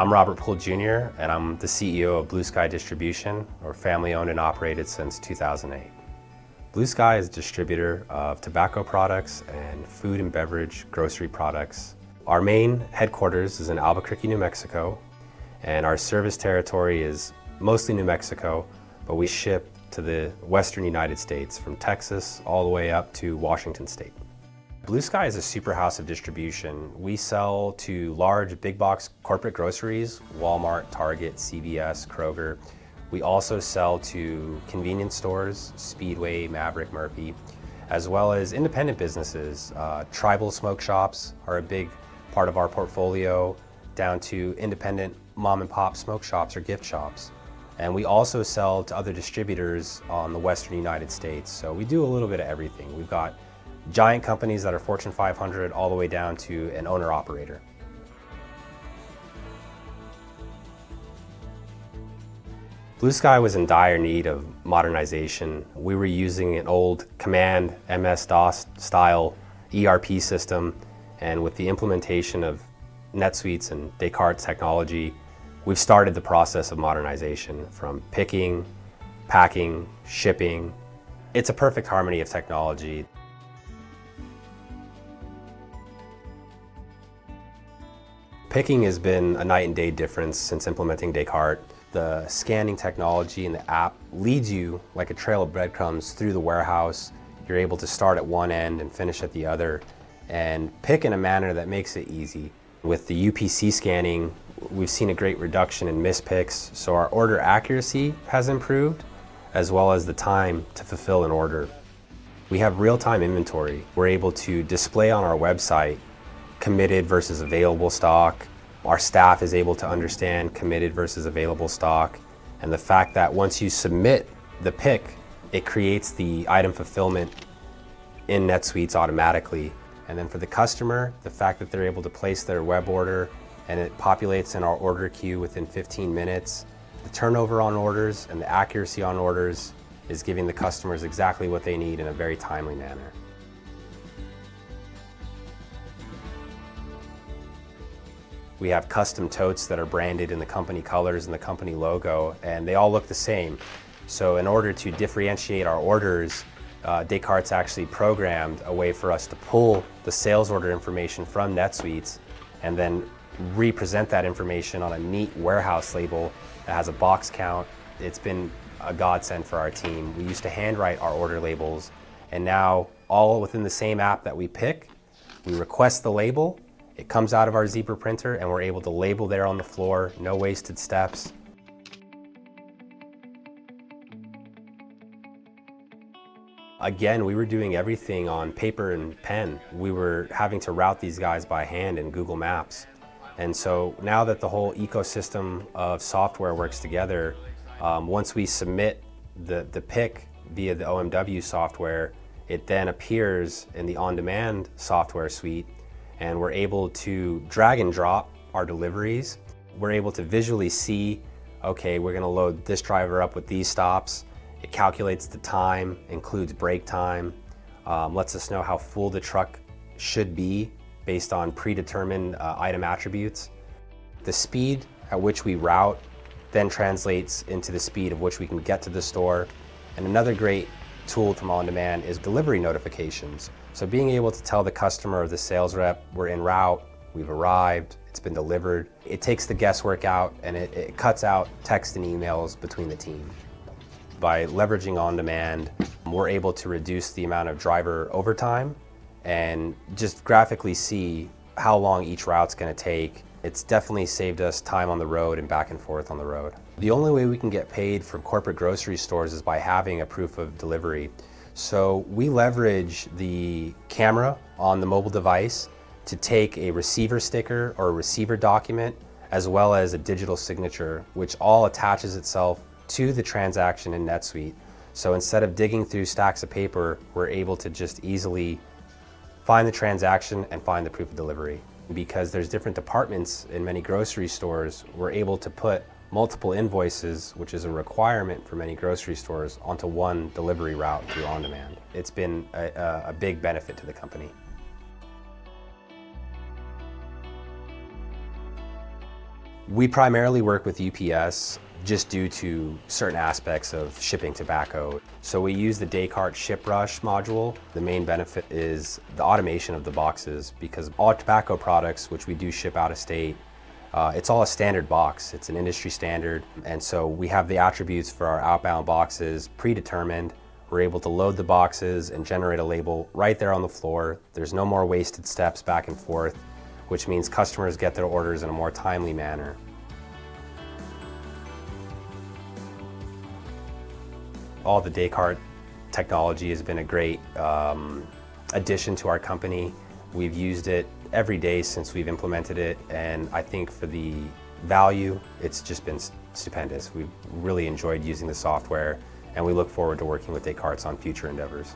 I'm Robert Poole Jr. and I'm the CEO of Blue Sky Distribution, or family owned and operated since 2008. Blue Sky is a distributor of tobacco products and food and beverage grocery products. Our main headquarters is in Albuquerque, New Mexico, and our service territory is mostly New Mexico, but we ship to the western United States from Texas all the way up to Washington State. Blue Sky is a super house of distribution. We sell to large big box corporate groceries, Walmart, Target, CVS, Kroger. We also sell to convenience stores, Speedway, Maverick, Murphy, as well as independent businesses. Tribal smoke shops are a big part of our portfolio, down to independent mom and pop smoke shops or gift shops. And we also sell to other distributors on the western United States. So we do a little bit of everything. We've got giant companies that are Fortune 500 all the way down to an owner-operator. Blue Sky was in dire need of modernization. We were using an old Command MS-DOS style ERP system, and with the implementation of NetSuite's and Descartes technology, we've started the process of modernization from picking, packing, shipping. It's a perfect harmony of technology. Picking has been a night and day difference since implementing Descartes. The scanning technology in the app leads you like a trail of breadcrumbs through the warehouse. You're able to start at one end and finish at the other, and pick in a manner that makes it easy. With the UPC scanning, we've seen a great reduction in mispicks, so our order accuracy has improved, as well as the time to fulfill an order. We have real-time inventory. We're able to display on our website committed versus available stock. Our staff is able to understand committed versus available stock. And the fact that once you submit the pick, it creates the item fulfillment in NetSuite automatically. And then for the customer, the fact that they're able to place their web order and it populates in our order queue within 15 minutes. The turnover on orders and the accuracy on orders is giving the customers exactly what they need in a very timely manner. We have custom totes that are branded in the company colors and the company logo, and they all look the same. So in order to differentiate our orders, Descartes actually programmed a way for us to pull the sales order information from NetSuite and then represent that information on a neat warehouse label that has a box count. It's been a godsend for our team. We used to handwrite our order labels, and now all within the same app that we pick, we request the label, it comes out of our Zebra printer, and we're able to label there on the floor, no wasted steps. Again, we were doing everything on paper and pen. We were having to route these guys by hand in Google Maps. And so now that the whole ecosystem of software works together, once we submit the pick via the OMW software, it then appears in the on-demand software suite, and we're able to drag and drop our deliveries. We're able to visually see, okay, we're gonna load this driver up with these stops. It calculates the time, includes break time, lets us know how full the truck should be based on predetermined item attributes. The speed at which we route then translates into the speed of which we can get to the store. And another great tool from on-demand is delivery notifications. So being able to tell the customer or the sales rep, we're en route, we've arrived, it's been delivered. It takes the guesswork out, and it cuts out text and emails between the team. By leveraging on-demand, we're able to reduce the amount of driver overtime and just graphically see how long each route's gonna take. It's definitely saved us time on the road and back and forth on the road. The only way we can get paid from corporate grocery stores is by having a proof of delivery. So we leverage the camera on the mobile device to take a receiver sticker or a receiver document, as well as a digital signature, which all attaches itself to the transaction in NetSuite. So instead of digging through stacks of paper, we're able to just easily find the transaction and find the proof of delivery. Because there's different departments in many grocery stores, we're able to put multiple invoices, which is a requirement for many grocery stores, onto one delivery route through on-demand. It's been a big benefit to the company. We primarily work with UPS just due to certain aspects of shipping tobacco. So we use the Descartes Ship Rush module. The main benefit is the automation of the boxes, because all tobacco products, which we do ship out of state, it's all a standard box. It's an industry standard. And so we have the attributes for our outbound boxes predetermined. We're able to load the boxes and generate a label right there on the floor. There's no more wasted steps back and forth, which means customers get their orders in a more timely manner. All the Descartes technology has been a great addition to our company. We've used it every day since we've implemented it, and I think for the value, it's just been stupendous. We've really enjoyed using the software, and we look forward to working with Descartes on future endeavors.